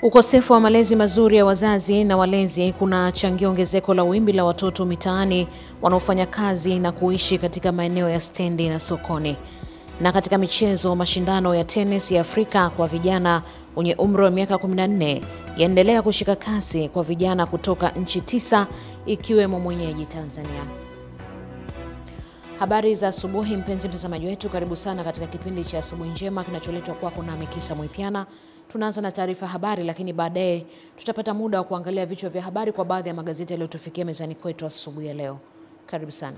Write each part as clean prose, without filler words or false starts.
Ukosefu wa malezi mazuri ya wazazi na walezi kunachangia ongezeko la wimbi la watoto mitaani wanaofanya kazi na kuishi katika maeneo ya stendi na sokoni. Na katika michezo, mashindano ya tenis ya Afrika kwa vijana wenye umri wa miaka 14 yaendelea kushika kasi kwa vijana kutoka nchi 9 ikiwemo mwenyeji Tanzania. Habari za asubuhi mpenzi mtazamaji wetu, karibu sana katika kipindi cha Asubuhi Njema kinacholetwa kwako na Mikisa Mwipiana. Tunaanza na taarifa habari, lakini baadaye tutapata muda wa kuangalia vichwa vya habari kwa baadhi ya magazeti yaliyotufikia mezani kwetu asubuhi ya leo. Karibu sana.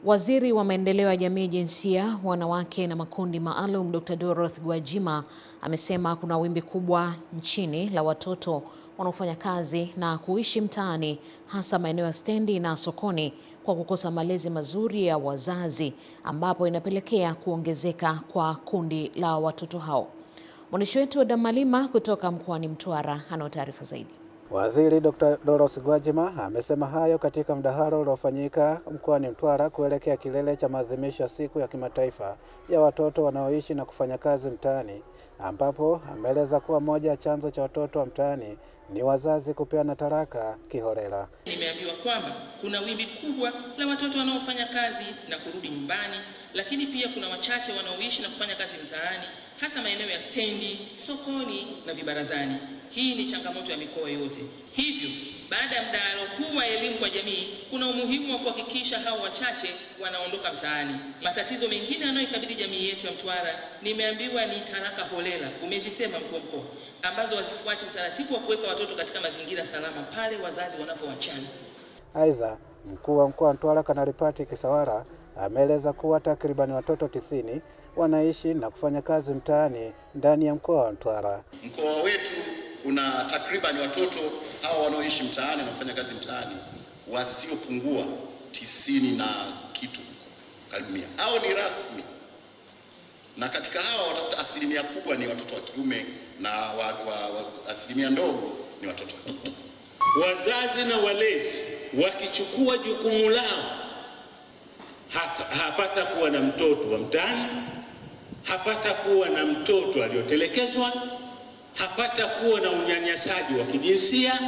Waziri wa Maendeleo ya Jamii, Jinsia, Wanawake na Makundi Maalum Dr. Dorothy Gwajima amesema kuna wimbi kubwa nchini la watoto wanaofanya kazi na kuishi mtaani, hasa maeneo ya stendi na sokoni, kwa kukosa malezi mazuri ya wazazi, ambapo inapelekea kuongezeka kwa kundi la watoto hao. Mwandishi wetu Adam Malima kutoka mkoani Mtwara ana taarifa zaidi. Waziri Dr. Dorothy Gwajima amesema hayo katika mdahalo uliofanyika mkoani Mtwara kuelekea kilele cha maadhimisho ya siku ya kimataifa ya watoto wanaoishi na kufanya kazi mtaani, ambapo ameeleza kuwa moja ya chanzo cha watoto wa mtaani ni wazazi kupeana talaka kiholela. Nimeambiwa kwamba kuna wimbi kubwa la watoto wanaofanya kazi na kurudi nyumbani, lakini pia kuna wachache wanaoishi na kufanya kazi mtaani, hasa maeneo ya stendi, sokoni na vibarazani. Hii ni changamoto ya mikoa yote. Hivyo, baada ya mdahalo huu wa elimu kwa jamii, kuna umuhimu wa kuhakikisha hao wachache wanaondoka mtaani. Matatizo mengine yanayoikabili jamii yetu ya Mtwara, nimeambiwa ni talaka holela, umezisema mkuu wa mkoa, ambazo hazifuati utaratibu wa kuweka watoto katika mazingira salama pale wazazi wanapowachana. Aidha, mkuu wa mkoa wa Mtwara Kanali Patrick Kisawara ameeleza kuwa takriban watoto 90 wanaishi na kufanya kazi mtaani ndani ya mkoa wa Mtwara. Mkoa wetu una takriban watoto hao wanaoishi mtaani na kufanya kazi mtaani wasiopungua 90 na kitu, karibu 100. Hao ni rasmi. Na katika hao watakuta asilimia kubwa ni watoto wa kiume na asilimia ndogo ni watoto wa kike. Wazazi na walezi wakichukua jukumu lao, hapata kuwa na mtoto wa mtaani, hapata kuwa na mtoto aliyotelekezwa, hapata kuwa na unyanyasaji wa kijinsia.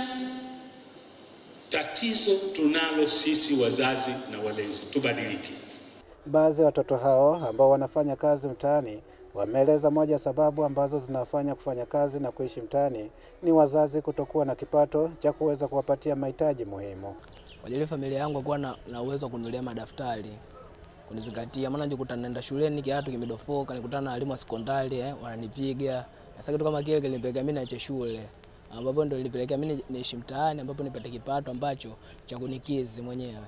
Tatizo tunalo sisi wazazi na walezi, tubadilike. Baadhi ya watoto hao ambao wanafanya kazi mtaani wameeleza moja sababu ambazo zinafanya kufanya kazi na kuishi mtaani ni wazazi kutokuwa na kipato cha kuweza kuwapatia mahitaji muhimu. Kwa ajili familia yangu kuwa na uwezo wa kununulia madaftari, kunizingatia, maana nikuta naenda shuleni kiatu kimedofoka, nikutana na walimu wa sekondari wananipiga. Sasa kitu kama kile kilinipelekea mimi naache shule, ambapo ndio ilipelekea mimi niishi mtaani, ambapo nipate kipato ambacho cha kunikizi mwenyewe.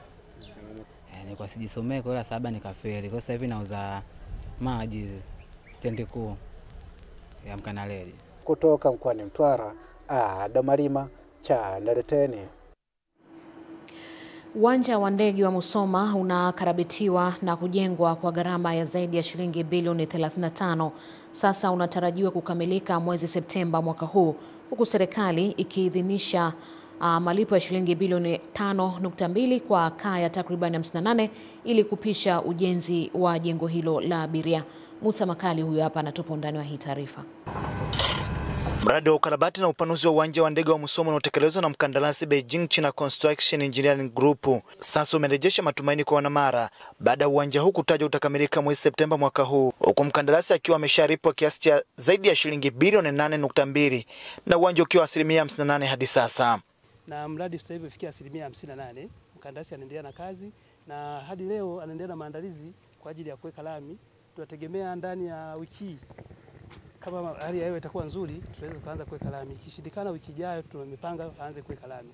Nilikuwa sijisomea kwa sababu nikafeli. Kwa sasa hivi nauza maji stendi kuu ya Mkanaleli. Kutoka mkoani Mtwara, Adam Malima, Chandaleteni. Uwanja wa ndege wa Musoma unakarabatiwa na kujengwa kwa gharama ya zaidi ya shilingi bilioni 35. Sasa unatarajiwa kukamilika mwezi Septemba mwaka huu, huku serikali ikiidhinisha malipo ya shilingi bilioni 5.2 kwa kaya takriban 58 ili kupisha ujenzi wa jengo hilo la abiria. Musa Makali huyu hapa anatupa undani wa hii taarifa. Mradi wa ukarabati na upanuzi wa uwanja wa ndege wa Musoma unaotekelezwa na mkandarasi Beijing China Construction Engineering Group sasa umerejesha matumaini kwa wanamara baada ya uwanja huu kutajwa utakamilika mwezi Septemba mwaka huu, huku mkandarasi akiwa ameshalipwa kiasi cha zaidi ya shilingi bilioni 8.2 na uwanja ukiwa 58% hadi sasa. Na mradi sasa hivi umefikia 58%. Mkandarasi anaendelea na kazi na hadi leo anaendelea na maandalizi kwa ajili ya kuweka lami. Tunategemea ndani ya wiki, kama hali ya hewa itakuwa nzuri, tunaweza kuanza kuweka lami. Ikishindikana wiki ijayo tumepanga aanze kuweka lami.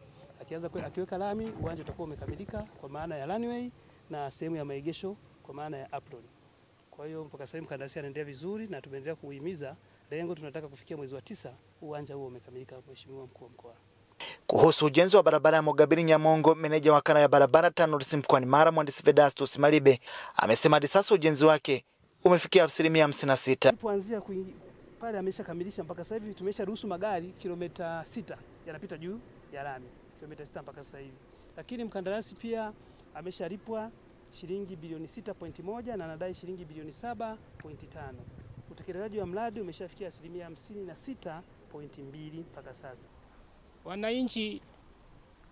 Akiweka lami, uwanja utakuwa umekamilika kwa maana ya runway na sehemu ya maegesho kwa maana ya apron. Kwa hiyo mpaka sasa mkandarasi anaendelea vizuri na tumeendelea kuhimiza lengo tunataka kufikia mwezi wa 9 uwanja huo umekamilika, Mheshimiwa Mkuu wa Mkoa. Kuhusu ujenzi wa barabara ya Mogabiri Nyamongo, meneja wa wakala ya barabara TANROADS mkoani Mara Mhandisi Vedastus Malibe amesema hadi sasa ujenzi wake umefikia 56%. Kuanzia pale ameshakamilisha mpaka sasa hivi tumesharuhusu magari kilomita 6 yanapita juu ya lami, kilomita 6 mpaka sasa hivi. Lakini mkandarasi pia ameshalipwa shilingi bilioni 6.1 na anadai shilingi bilioni 7.5. utekelezaji wa mradi umeshafikia 56.2 mpaka sasa. Wananchi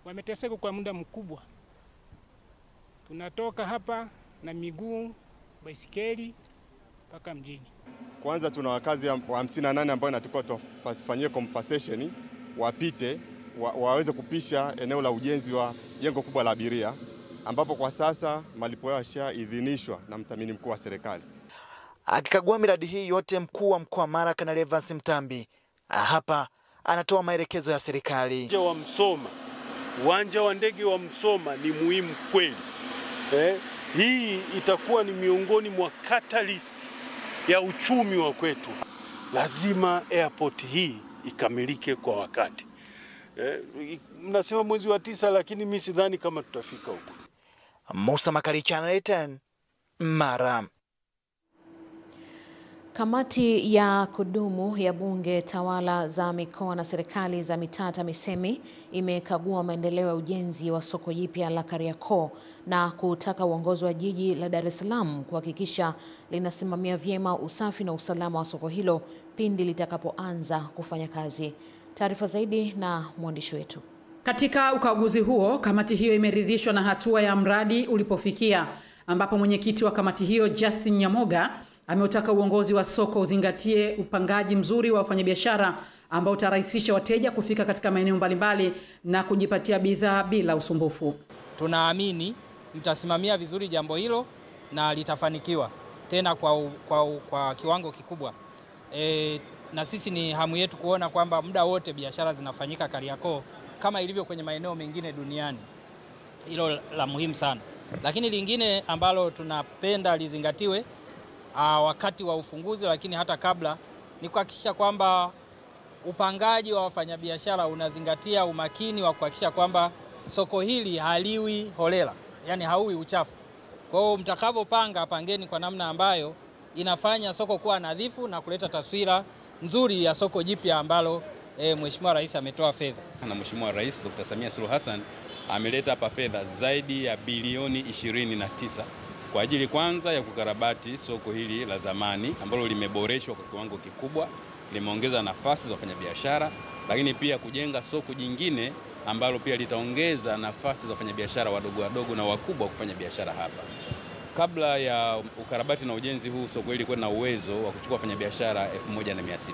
wameteseka kwa muda mkubwa. Tunatoka hapa na miguu, baisikeli mpaka mjini. Kwanza tuna wakazi wa 58 ambao inatakiwa tufanyie compensation wapite waweze kupisha eneo la ujenzi wa jengo kubwa la abiria, ambapo kwa sasa malipo yao yashaidhinishwa na mdhamini mkuu wa serikali. Akikagua miradi hii yote, mkuu wa mkoa wa Mara Kanali Evans Mtambi hapa anatoa maelekezo ya serikali. Uwanja wa ndege wa Msoma ni muhimu kweli. Hii itakuwa ni miongoni mwa catalyst ya uchumi wa kwetu. Lazima airport hii ikamilike kwa wakati. Mnasema mwezi wa 9, lakini mimi sidhani kama tutafika huko. Musa Makari, Channel 10, Mara. Kamati ya kudumu ya Bunge, tawala za mikoa na serikali za mitaa TAMISEMI imekagua maendeleo ya ujenzi wa soko jipya la Kariakoo na kutaka uongozi wa jiji la Dar es Salaam kuhakikisha linasimamia vyema usafi na usalama wa soko hilo pindi litakapoanza kufanya kazi. Taarifa zaidi na mwandishi wetu. Katika ukaguzi huo, kamati hiyo imeridhishwa na hatua ya mradi ulipofikia, ambapo mwenyekiti wa kamati hiyo Justin Nyamoga ameutaka uongozi wa soko uzingatie upangaji mzuri wa wafanyabiashara ambao utarahisisha wateja kufika katika maeneo mbalimbali na kujipatia bidhaa bila usumbufu. Tunaamini mtasimamia vizuri jambo hilo na litafanikiwa tena kwa kiwango kikubwa. Na sisi ni hamu yetu kuona kwamba muda wote biashara zinafanyika Kariakoo kama ilivyo kwenye maeneo mengine duniani. Hilo la muhimu sana. Lakini lingine ambalo tunapenda lizingatiwe wakati wa ufunguzi, lakini hata kabla, ni kuhakikisha kwamba upangaji wa wafanyabiashara unazingatia umakini wa kuhakikisha kwamba soko hili haliwi holela, yani hauwi uchafu. Kwa hiyo mtakapopanga, pangeni kwa namna ambayo inafanya soko kuwa nadhifu na kuleta taswira nzuri ya soko jipya ambalo Mheshimiwa Rais ametoa fedha. Na Mheshimiwa Rais Dr. Samia Suluhu Hassan ameleta hapa fedha zaidi ya bilioni 29 kwa ajili kwanza ya kukarabati soko hili la zamani ambalo limeboreshwa kwa kiwango kikubwa, limeongeza nafasi za wafanyabiashara, lakini pia kujenga soko jingine ambalo pia litaongeza nafasi za wafanyabiashara wadogo na wakubwa kufanya biashara hapa. Kabla ya ukarabati na ujenzi huu, soko hili lilikuwa na uwezo wa kuchukua wafanyabiashara 1600.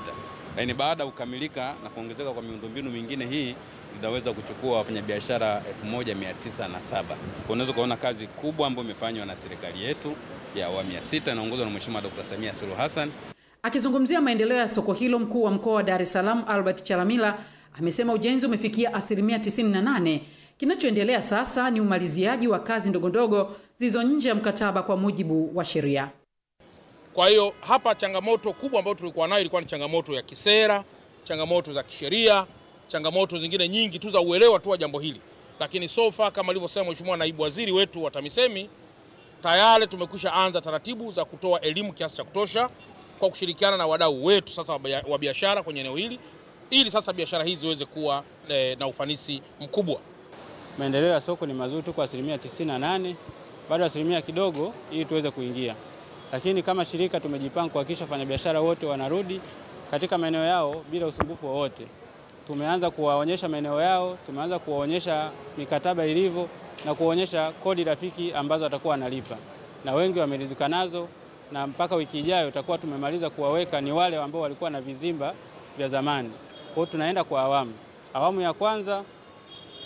Lakini baada ya kukamilika na kuongezeka kwa miundombinu mingine, hii linaweza kuchukua wafanyabiashara 1907. Unaweza kuona kazi kubwa ambayo imefanywa na serikali yetu ya awamu ya 6 inaongozwa na Mheshimiwa Dr. Samia Suluhu Hassan. Akizungumzia maendeleo ya soko hilo, mkuu wa mkoa wa Dar es Salaam Albert Chalamila amesema ujenzi umefikia 98%. Kinachoendelea sasa ni umaliziaji wa kazi ndogondogo zilizo nje ya mkataba kwa mujibu wa sheria. Kwa hiyo hapa changamoto kubwa ambayo tulikuwa nayo ilikuwa ni changamoto ya kisera, changamoto za kisheria, changamoto zingine nyingi tu za uelewa tu wa jambo hili. Lakini sofa kama alivyosema Mheshimiwa Naibu Waziri wetu wa TAMISEMI, tayari tumekwisha anza taratibu za kutoa elimu kiasi cha kutosha kwa kushirikiana na wadau wetu sasa wa biashara kwenye eneo hili, ili sasa biashara hizi ziweze kuwa na ufanisi mkubwa. Maendeleo ya soko ni mazuri tu kwa 98%, bado asilimia kidogo ili tuweze kuingia. Lakini kama shirika tumejipanga kuhakikisha wafanyabiashara wote wanarudi katika maeneo yao bila usumbufu wowote. Tumeanza kuwaonyesha maeneo yao, tumeanza kuwaonyesha mikataba ilivyo na kuwaonyesha kodi rafiki ambazo watakuwa wanalipa. Na wengi wameridhika nazo, na mpaka wiki ijayo tutakuwa tumemaliza kuwaweka ni wale ambao walikuwa na vizimba vya zamani. Kwa hiyo tunaenda kwa awamu. Awamu ya kwanza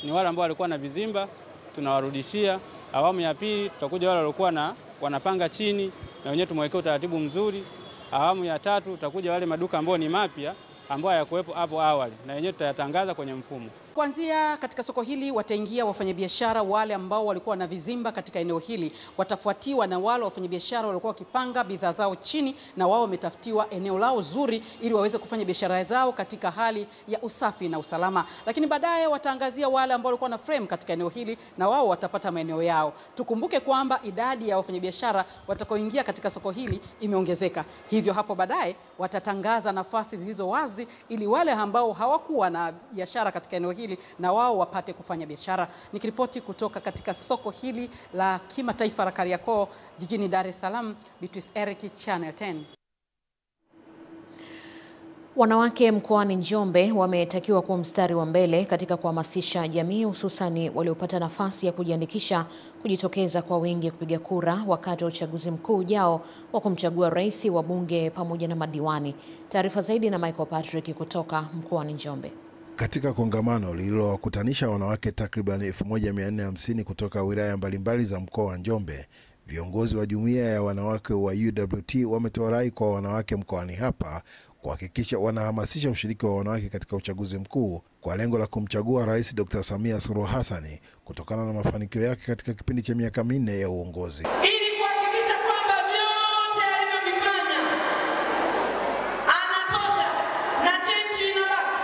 ni wale ambao walikuwa na vizimba, tunawarudishia. Awamu ya pili tutakuja wale walikuwa wanapanga chini, na wenyewe tumewekea utaratibu mzuri. Awamu ya tatu tutakuja wale maduka ambao ni mapya ambao hayakuwepo hapo awali, na wenyewe tutayatangaza kwenye mfumo. Kuanzia katika soko hili wataingia wafanyabiashara wale ambao walikuwa na vizimba katika eneo hili, watafuatiwa na wale wafanyabiashara walikuwa wakipanga bidhaa zao chini, na wao wametafutiwa eneo lao zuri ili waweze kufanya biashara zao katika hali ya usafi na usalama. Lakini baadaye wataangazia wale ambao walikuwa na frame katika eneo hili, na wao watapata maeneo yao. Tukumbuke kwamba idadi ya wafanyabiashara watakaoingia katika soko hili imeongezeka. Hivyo hapo baadaye watatangaza nafasi zilizo wazi ili wale ambao hawakuwa na biashara katika eneo hili na wao wapate kufanya biashara. Nikiripoti kutoka katika soko hili la kimataifa la Kariakoo jijini Dar es Salaam, Beatrice Eric, Channel 10. Wanawake mkoani Njombe wametakiwa kuwa mstari wa mbele katika kuhamasisha jamii, hususani waliopata nafasi ya kujiandikisha kujitokeza kwa wingi kupiga kura wakati wa uchaguzi mkuu ujao wa kumchagua rais, wabunge pamoja na madiwani. Taarifa zaidi na Michael Patrick kutoka mkoani Njombe. Katika kongamano lililowakutanisha wanawake takriban 1450 kutoka wilaya mbalimbali za mkoa wa Njombe, viongozi wa jumuiya ya wanawake wa UWT wametoa rai kwa wanawake mkoani hapa kuhakikisha wanahamasisha ushiriki wa wanawake katika uchaguzi mkuu kwa lengo la kumchagua Rais Dr. Samia Suluhu Hassan kutokana na mafanikio yake katika kipindi cha miaka 4 ya uongozi. Ili kuhakikisha kwamba vyote alivyovifanya anatosha na chenchi inabaki.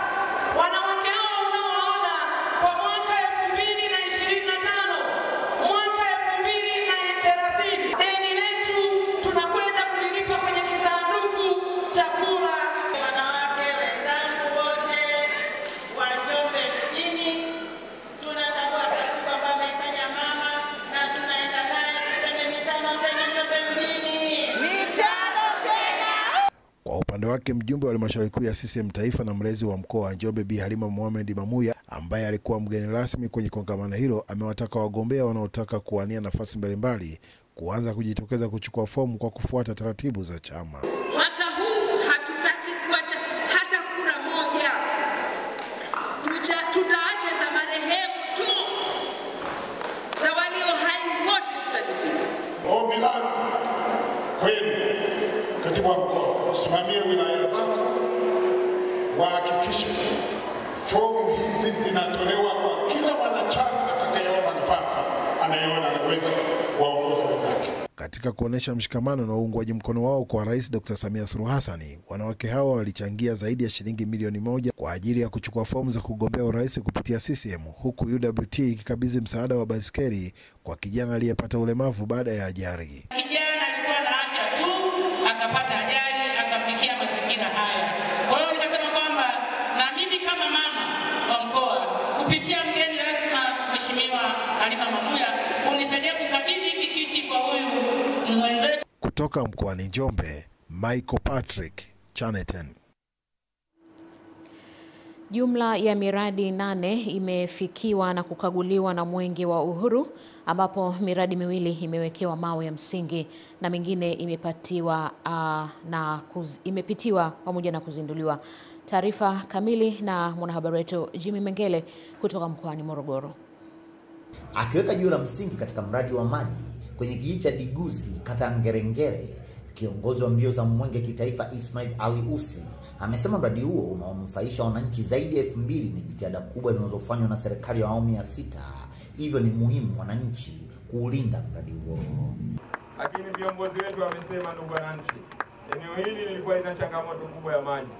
Wanawake hao unaowaona kwa mwaka 2025, mwaka 2030, deni letu tunakwenda kulilipa kwenye kisanduku cha kura. Wanawake wenzangu wote wa Njombe mjini, tunatambua kazi kwamba amefanya mama na tunaenda naye tuseme mitano tena Njombe mjini. Mitano tena! Kwa upande wake, mjumbe wa halmashauri kuu ya CCM Taifa na mlezi wa mkoa wa Njombe Bi Halima Mohamed Mamuya, ambaye alikuwa mgeni rasmi kwenye kongamano hilo, amewataka wagombea wanaotaka kuwania nafasi mbalimbali kuanza kujitokeza kuchukua fomu kwa kufuata taratibu za chama. Mwaka huu hatutaki kuacha hata kura moja. Tutaacha za marehemu tu. Za walio hai wote tutazipiga. Ombi langu kwenu, katibu wa mkoa, usimamie wilaya zako, wahakikishe fomu hizi zinatolewa kwa kila mwanachama atakayeomba nafasi anayeona anaweza kuwaongoza wenzake. Katika kuonesha mshikamano na uungwaji mkono wao kwa Rais Dr. Samia Suluhu Hassan, wanawake hawa walichangia zaidi ya shilingi milioni 1 kwa ajili ya kuchukua fomu za kugombea urais kupitia CCM, huku UWT ikikabidhi msaada wa baiskeli kwa kijana aliyepata ulemavu baada ya ajali. Kijana alikuwa na afya tu, akapata ajali, akafikia mazingira haya. Kwa hiyo nikasema kwamba na mimi kama mama wa mkoa kupitia mgeni rasmi Mheshimiwa Halima Mamuya unisaidia kukabidhi hiki kiti kwa huyu mwenzetu. Kutoka mkoani Njombe, Michael Patrick, Channel 10. Jumla ya miradi 8 imefikiwa na kukaguliwa na Mwenge wa Uhuru, ambapo miradi miwili imewekewa mawe ya msingi na mingine imepitiwa pamoja na kuzinduliwa. Taarifa kamili na mwanahabari wetu Jimmy Mengele kutoka mkoani Morogoro. Akiweka jiwe la msingi katika mradi wa maji kwenye kijiji cha Diguzi, kata Ngerengere, kiongozi wa mbio za Mwenge kitaifa Ismail Ali Usi amesema mradi huo unawanufaisha wananchi zaidi ya 2000 na jitihada kubwa zinazofanywa na serikali ya awamu ya 6. Hivyo ni muhimu wananchi kuulinda mradi huo. Lakini viongozi wetu wamesema, ndugu wananchi, eneo hili lilikuwa lina changamoto kubwa ya maji.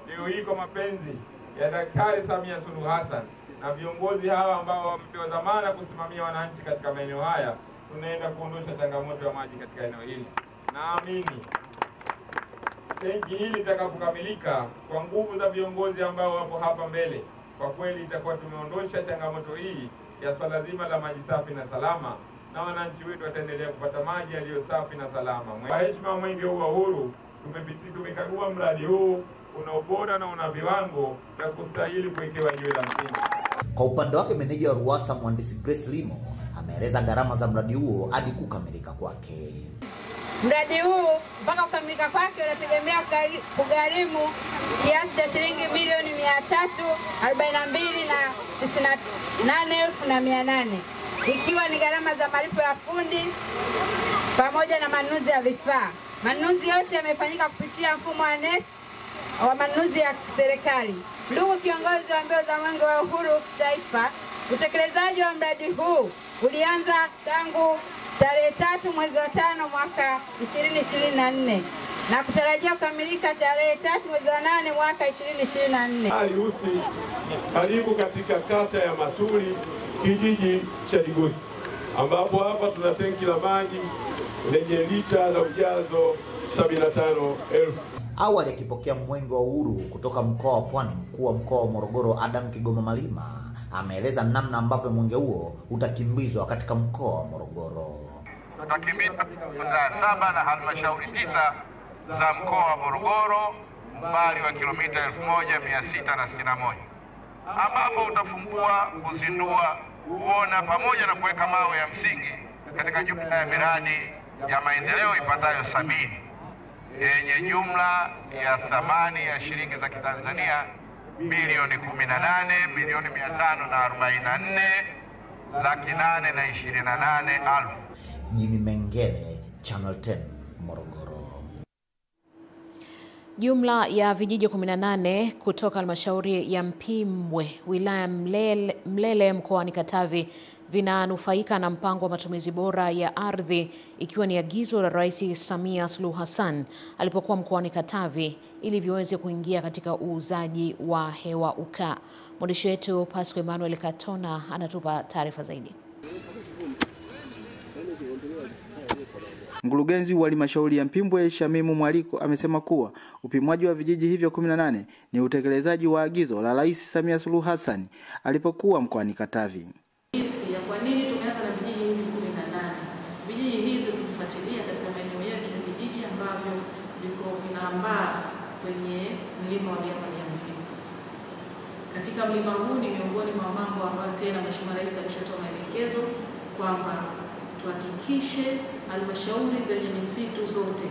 Leo hii kwa mapenzi ya Daktari Samia Suluhu Hassan na viongozi hawa ambao wamepewa dhamana kusimamia wananchi katika maeneo haya, tunaenda kuondosha changamoto ya maji katika eneo hili. Naamini tenki hili litakapokamilika kwa nguvu za viongozi ambao wapo hapa mbele, kwa kweli itakuwa tumeondosha changamoto hii ya swala zima la maji safi na salama, na wananchi wetu wataendelea kupata maji yaliyo safi na salama. Kwa heshima ya Mwenge wa Uhuru, tumekagua mradi huu, una ubora na una viwango vya kustahili kuwekewa jiwe la msingi. Kwa upande wake, meneja wa RUWASA mhandisi Grace Limo ameeleza gharama za mradi huo hadi kukamilika kwake. Mradi huu mpaka kukamilika kwake unategemea kugharimu kiasi cha shilingi milioni 342,98,800, ikiwa ni gharama za malipo ya fundi pamoja na manunuzi ya vifaa. Manunuzi yote yamefanyika kupitia mfumo wa NeST wa manunuzi ya serikali. Ndugu kiongozi wa mbio za Mwenge wa Uhuru Taifa, utekelezaji wa mradi huu ulianza tangu tarehe 3 mwezi wa 5 mwaka 2024 na kutarajia kukamilika tarehe 3 mwezi wa 8 mwaka 2024. Ali Usi, karibu katika kata ya Matuli, kijiji cha Diguzi, ambapo hapa tuna tenki la maji lenye lita za ujazo 75,000. Awali akipokea Mwenge wa Uhuru kutoka mkoa wa Pwani, mkuu wa mkoa wa Morogoro Adam Kigoma Malima ameeleza namna ambavyo mwenge huo utakimbizwa katika mkoa wa Morogoro. Tutakimbiza wilaya 7 na halmashauri 9 za mkoa wa Morogoro, umbali wa kilomita 1661 ambapo utafungua, kuzindua, kuona pamoja na kuweka mawe ya msingi katika jumla ya miradi ya maendeleo ipatayo 70 yenye jumla ya thamani ya shilingi za Kitanzania bilioni 18 milioni 544 laki 828,000. Jimmy Mengele, Channel 10, Morogoro. Jumla ya vijiji 18 kutoka halmashauri ya Mpimbwe wilaya Mlele mkoani Katavi vinanufaika na mpango wa matumizi bora ya ardhi, ikiwa ni agizo la Rais Samia Suluhu Hassan alipokuwa mkoani Katavi ili viweze kuingia katika uuzaji wa hewa ukaa. Mwandishi wetu Pasco Emmanuel Katona anatupa taarifa zaidi. Mkurugenzi wa halmashauri ya Mpimbwe Shamimu Mwaliko amesema kuwa upimwaji wa vijiji hivyo 18 ni utekelezaji wa agizo la Rais Samia Suluhu Hassan alipokuwa mkoani Katavi. Kwa nini tumeanza na vijiji hivi 18? Vijiji hivi tukifuatilia katika maeneo yetu ni vijiji ambavyo viko vinaambaa kwenye mlima wa Mfimbo. Katika mlima huu ni miongoni mwa mambo ambayo tena Mheshimiwa Rais alishatoa maelekezo kwamba tuhakikishe halmashauri zenye misitu zote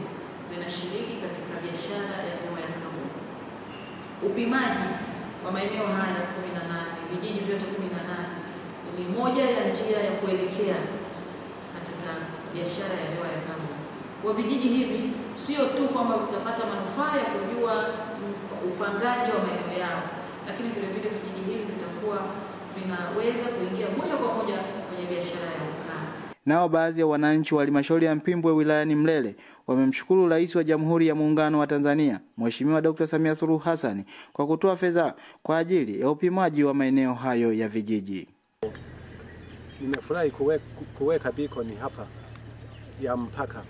zinashiriki katika biashara ya hewa ya kaboni. Upimaji wa maeneo haya 18, vijiji vyote 18 ni moja ya njia ya kuelekea katika biashara ya hewa ya kaboni. Kwa vijiji hivi sio tu kwamba vitapata manufaa ya kujua upangaji wa maeneo yao, lakini vile vile vijiji hivi vitakuwa vinaweza kuingia moja kwa moja kwenye biashara ya ukaa. Nao baadhi ya wananchi wa halmashauri ya Mpimbwe wilayani Mlele wamemshukuru Rais wa Jamhuri ya Muungano wa Tanzania Mheshimiwa Dr. Samia Suluhu Hassan kwa kutoa fedha kwa ajili ya upimaji wa maeneo hayo ya vijiji. Nimefurahi kuweka beacon hapa ya mpaka.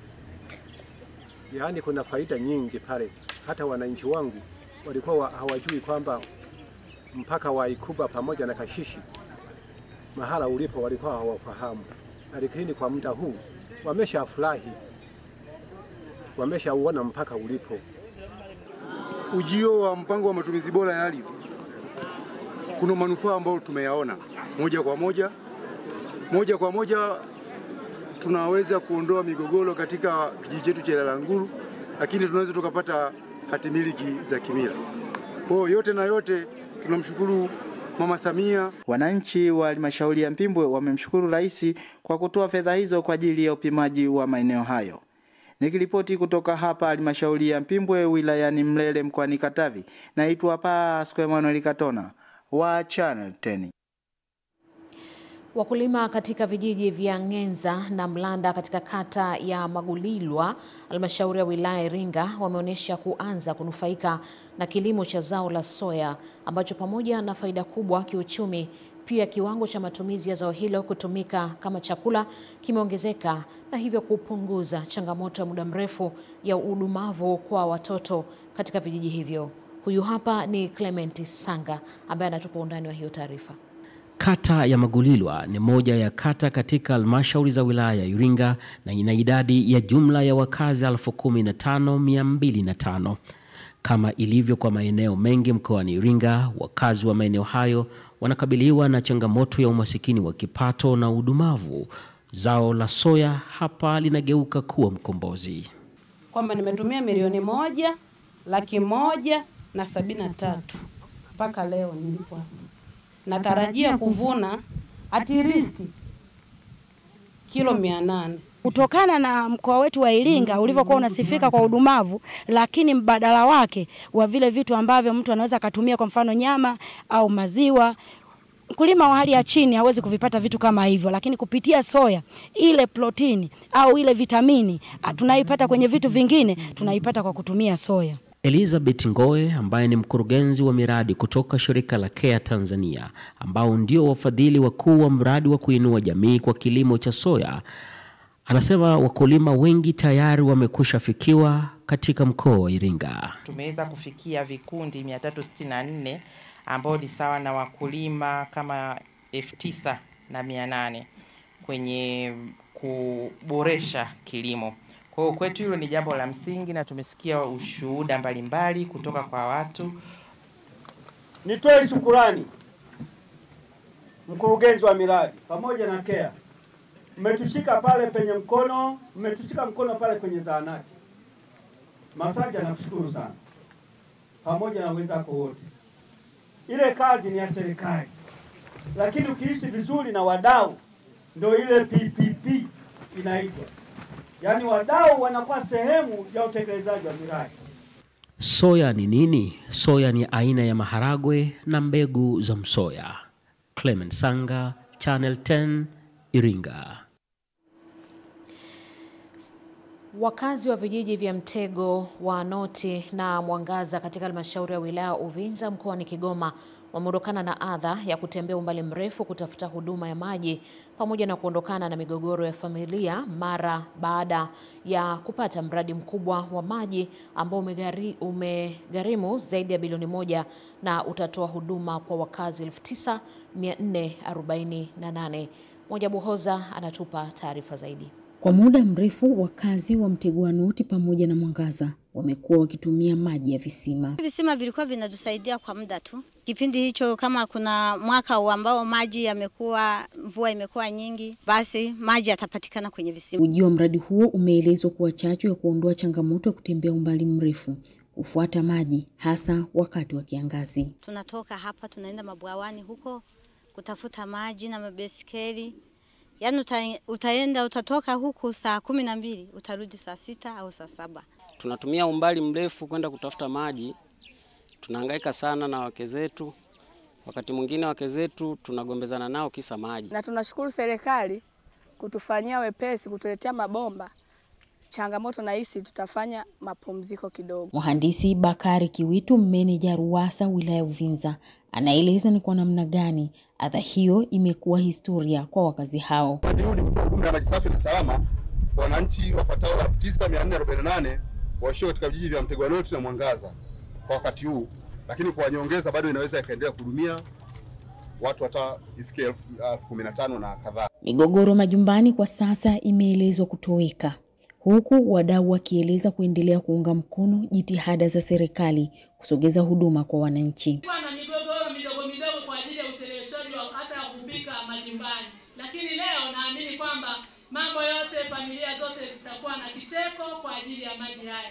Yaani kuna faida nyingi pale. Hata wananchi wangu walikuwa hawajui kwamba mpaka wa Ikuba pamoja na Kashishi mahala ulipo, walikuwa hawafahamu. Lakini kwa muda huu wameshafurahi, wameshauona mpaka ulipo. Ujio wa mpango wa matumizi bora ya ardhi kuna manufaa ambayo tumeyaona moja kwa moja tunaweza kuondoa migogoro katika kijiji chetu cha Ilalanguru, lakini tunaweza tukapata hatimiliki za kimila. Kwa hiyo yote na yote tunamshukuru Mama Samia. Wananchi wa halmashauri ya Mpimbwe wamemshukuru Rais kwa kutoa fedha hizo kwa ajili ya upimaji wa maeneo hayo. Nikiripoti kutoka hapa halmashauri ya Mpimbwe wilayani Mlele mkoani Katavi, naitwa Pasco Emmanuel Katona wa Channel 10. Wakulima katika vijiji vya Ngenza na Mlanda katika kata ya Magulilwa, halmashauri ya wilaya Iringa, wameonyesha kuanza kunufaika na kilimo cha zao la soya ambacho pamoja na faida kubwa kiuchumi, pia kiwango cha matumizi ya zao hilo kutumika kama chakula kimeongezeka na hivyo kupunguza changamoto ya muda mrefu ya udumavu kwa watoto katika vijiji hivyo. Huyu hapa ni Clement Sanga ambaye anatupa undani wa hiyo taarifa. Kata ya Magulilwa ni moja ya kata katika halmashauri za wilaya ya Iringa na ina idadi ya jumla ya wakazi 15,205. Kama ilivyo kwa maeneo mengi mkoani Iringa, wakazi wa maeneo hayo wanakabiliwa na changamoto ya umasikini wa kipato na udumavu. Zao la soya hapa linageuka kuwa mkombozi. Kwamba nimetumia milioni 1,173,000 mpaka leo nilipo hapa. Natarajia kuvuna at least kilo 800. Kutokana na mkoa wetu wa Iringa ulivyokuwa unasifika kwa udumavu, lakini mbadala wake wa vile vitu ambavyo mtu anaweza kutumia, kwa mfano nyama au maziwa, mkulima wa hali ya chini hawezi kuvipata vitu kama hivyo, lakini kupitia soya ile protini au ile vitamini tunaipata kwenye vitu vingine, tunaipata kwa kutumia soya. Elizabeth Ngoe ambaye ni mkurugenzi wa miradi kutoka shirika la Care Tanzania ambao ndio wafadhili wakuu wa mradi wa kuinua jamii kwa kilimo cha soya, anasema wakulima wengi tayari wamekushafikiwa katika mkoa wa Iringa. Tumeweza kufikia vikundi 364 ambao ni sawa na wakulima kama 9,800 kwenye kuboresha kilimo. Kwa hiyo kwetu hilo ni jambo la msingi na tumesikia ushuhuda mbalimbali kutoka kwa watu. Nitoe shukurani mkurugenzi wa miradi pamoja na KEA. Mmetushika pale penye mkono, mmetushika mkono pale kwenye zahanati. Masanja, nakushukuru sana. Pamoja na wenzako wote. Ile kazi ni ya serikali. Lakini ukiishi vizuri na wadau ndio ile PPP inaitwa. Yaani wadau wanakuwa sehemu ya utekelezaji wa miradi. Soya ni nini? Soya ni aina ya maharagwe na mbegu za msoya. Clement Sanga, Channel 10, Iringa. Wakazi wa vijiji vya Mtego wa Noti na Mwangaza katika halmashauri ya wilaya Uvinza mkoani Kigoma wameondokana na adha ya kutembea umbali mrefu kutafuta huduma ya maji pamoja na kuondokana na migogoro ya familia mara baada ya kupata mradi mkubwa wa maji ambao umegharimu zaidi ya bilioni 1 na utatoa huduma kwa wakazi 9448. Moja Buhoza anatupa taarifa zaidi. Kwa muda mrefu wakazi wa Mtego wa Noti pamoja na Mwangaza wamekuwa wakitumia maji ya visima. Visima vilikuwa vinatusaidia kwa muda tu. Kipindi hicho kama kuna mwaka ambao maji yamekuwa, mvua imekuwa nyingi, basi maji yatapatikana kwenye visima. Ujio wa mradi huo umeelezwa kuwa chachu ya kuondoa changamoto ya kutembea umbali mrefu kufuata maji hasa wakati wa kiangazi. Tunatoka hapa tunaenda mabwawani huko kutafuta maji na mabeskeli. Yaani utatoka huku saa 12 utarudi saa 6 au saa 7. Tunatumia umbali mrefu kwenda kutafuta maji. Tunahangaika sana na wake zetu. Wakati mwingine wake zetu tunagombezana nao kisa maji. Na tunashukuru serikali kutufanyia wepesi, kutuletea mabomba. Changamoto na hisi tutafanya mapumziko kidogo. Mhandisi Bakari Kiwitu, meneja RUWASA wilaya Uvinza, anaeleza ni kwa namna gani adha hiyo imekuwa historia kwa wakazi hao. Mradi huu ni kutoa huduma ya maji safi na salama kwa wananchi wapatao 9448 waishio katika vijiji vya Mtego wa Noti na Mwangaza kwa wakati huu, lakini kwa nyongeza bado inaweza ikaendelea kuhudumia watu hata ifike 1015 na kadhaa. Migogoro majumbani kwa sasa imeelezwa kutoweka, huku wadau wakieleza kuendelea kuunga mkono jitihada za serikali kusogeza huduma kwa wananchi. Kuna migogoro midogo kwa ajili ya ucheleweshaji wa hata kupika majumbani, lakini leo naamini kwamba mambo yote, familia zote zitakuwa na kicheko kwa ajili ya maji haya.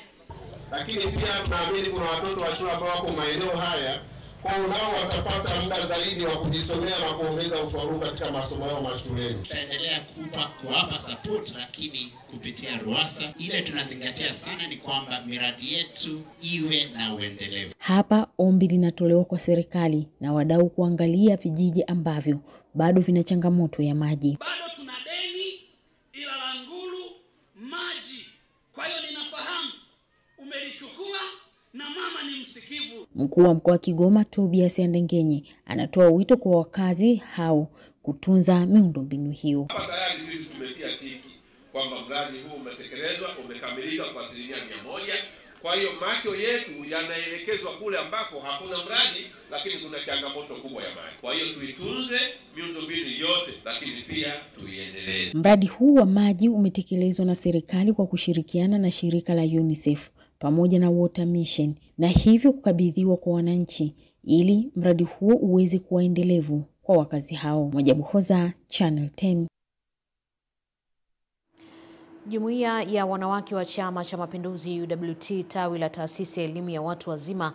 Lakini pia tunaamini kuna watoto wa shule ambao wako maeneo haya, kwa nao watapata muda zaidi wa kujisomea na kuongeza ufaulu katika masomo yao mashuleni. Tutaendelea kuwapa support, lakini kupitia RUWASA ile tunazingatia sana ni kwamba miradi yetu iwe na uendelevu. Hapa ombi linatolewa kwa serikali na wadau kuangalia vijiji ambavyo bado vina changamoto ya maji. Bado tuna deni ila la Ngulu maji. Kwa hiyo ninafahamu umelichukua na mama ni msikivu. Mkuu wa mkoa wa Kigoma Tobias Andengenye anatoa wito kwa wakazi hao kutunza miundombinu hiyo. Hapa tayari sisi tumetia tiki kwamba mradi huu umetekelezwa, umekamilika kwa 100%. Kwa hiyo macho yetu yanaelekezwa kule ambako hakuna mradi lakini kuna changamoto kubwa ya maji. Kwa hiyo tuitunze miundombinu yote lakini pia tuiendeleze. Mradi huu wa maji umetekelezwa na serikali kwa kushirikiana na shirika la UNICEF pamoja na Water Mission na hivyo kukabidhiwa kwa wananchi ili mradi huo uweze kuwa endelevu kwa wakazi hao. Moja Buhoza, Channel 10. Jumuiya ya wanawake wa Chama cha Mapinduzi UWT tawi la taasisi ya elimu ya watu wazima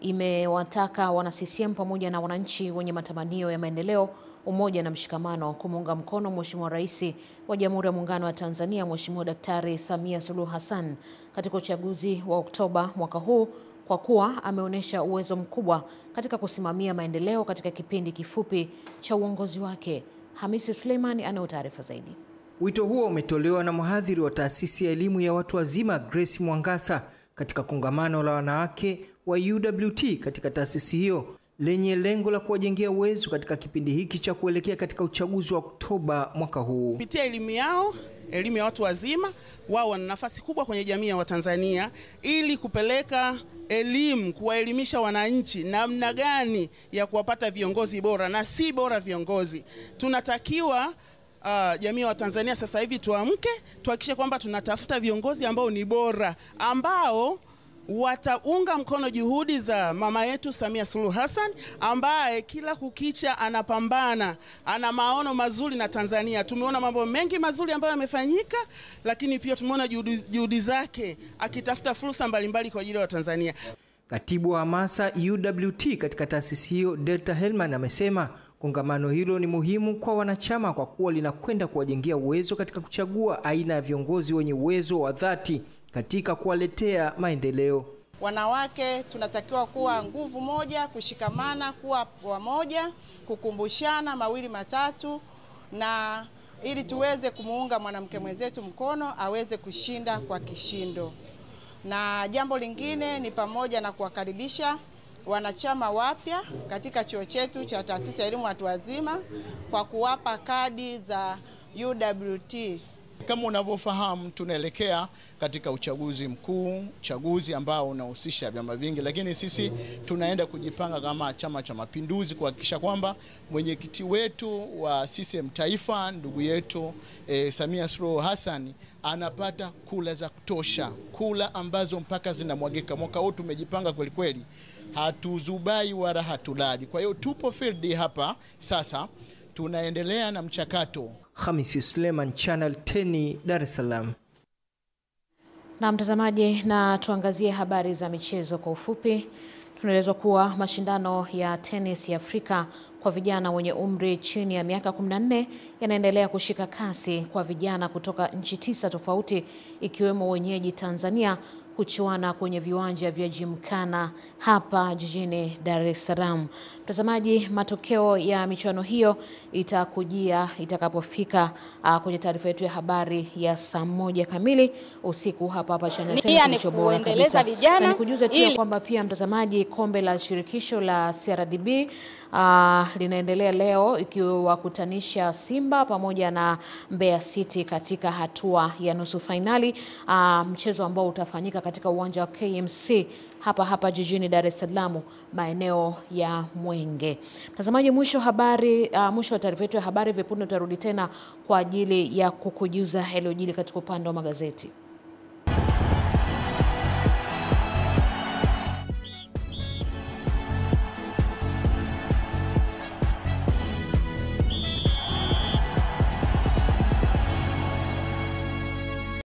imewataka wana CCM pamoja na wananchi wenye matamanio ya maendeleo, umoja na mshikamano kumuunga mkono Mheshimiwa Rais wa Jamhuri ya Muungano wa Tanzania Mheshimiwa Daktari Samia Suluhu Hassan katika uchaguzi wa Oktoba mwaka huu kwa kuwa ameonyesha uwezo mkubwa katika kusimamia maendeleo katika kipindi kifupi cha uongozi wake. Hamisi Suleimani ana taarifa zaidi. Wito huo umetolewa na mhadhiri wa taasisi ya elimu ya watu wazima Grace Mwangasa katika kongamano la wanawake wa UWT katika taasisi hiyo lenye lengo la kuwajengea uwezo katika kipindi hiki cha kuelekea katika uchaguzi wa Oktoba mwaka huu. Kupitia elimu yao, elimu ya watu wazima, wao wana nafasi kubwa kwenye jamii ya Watanzania ili kupeleka elimu, kuwaelimisha wananchi namna gani ya kuwapata viongozi bora na si bora viongozi. Tunatakiwa jamii wa Tanzania sasa hivi tuamke, tuhakikishe kwamba tunatafuta viongozi ambao ni bora, ambao wataunga mkono juhudi za mama yetu Samia Suluhu Hassan, ambaye kila kukicha anapambana, ana maono mazuri na Tanzania. Tumeona mambo mengi mazuri ambayo yamefanyika, lakini pia tumeona juhudi zake akitafuta fursa mbalimbali kwa ajili ya Tanzania. Katibu wa hamasa UWT katika taasisi hiyo Delta Helman amesema kongamano hilo ni muhimu kwa wanachama kwa kuwa linakwenda kuwajengea uwezo katika kuchagua aina ya viongozi wenye uwezo wa dhati katika kuwaletea maendeleo. Wanawake tunatakiwa kuwa nguvu moja, kushikamana, kuwa pamoja, kukumbushana mawili matatu, na ili tuweze kumuunga mwanamke mwenzetu mkono aweze kushinda kwa kishindo. Na jambo lingine ni pamoja na kuwakaribisha wanachama wapya katika chuo chetu cha taasisi ya elimu watu wazima kwa kuwapa kadi za UWT. Kama unavyofahamu, tunaelekea katika uchaguzi mkuu, uchaguzi ambao unahusisha vyama vingi, lakini sisi tunaenda kujipanga kama Chama cha Mapinduzi kuhakikisha kwamba mwenyekiti wetu wa CCM Taifa, ndugu yetu Samia Suluhu Hassan, anapata kula za kutosha, kula ambazo mpaka zinamwagika. Mwaka huu tumejipanga kweli kweli, hatuzubai wala hatulali. Kwa hiyo tupo field hapa sasa, tunaendelea na mchakato. Hamisi Suleiman, Channel 10, Dar es Salaam. Na mtazamaji, na tuangazie habari za michezo kwa ufupi. Tunaelezwa kuwa mashindano ya tenis ya Afrika kwa vijana wenye umri chini ya miaka 14 yanaendelea kushika kasi kwa vijana kutoka nchi 9 tofauti ikiwemo wenyeji Tanzania kuchuana kwenye viwanja vya Gymkhana hapa jijini Dar es Salaam. Mtazamaji, matokeo ya michuano hiyo itakujia itakapofika kwenye taarifa yetu ya habari ya saa 1 kamili usiku hapa Channel 10 kilichobora kabisa. Na nikujuze tu kwamba pia mtazamaji, kombe la shirikisho la CRDB linaendelea leo ikiwakutanisha Simba pamoja na Mbeya City katika hatua ya nusu finali, mchezo ambao utafanyika katika uwanja wa KMC hapa jijini Dar es Salaam maeneo ya Mwenge. Mtazamaji, mwisho wa taarifa yetu ya habari, vipunde tutarudi tena kwa ajili ya kukujuza yaliyojiri katika upande wa magazeti.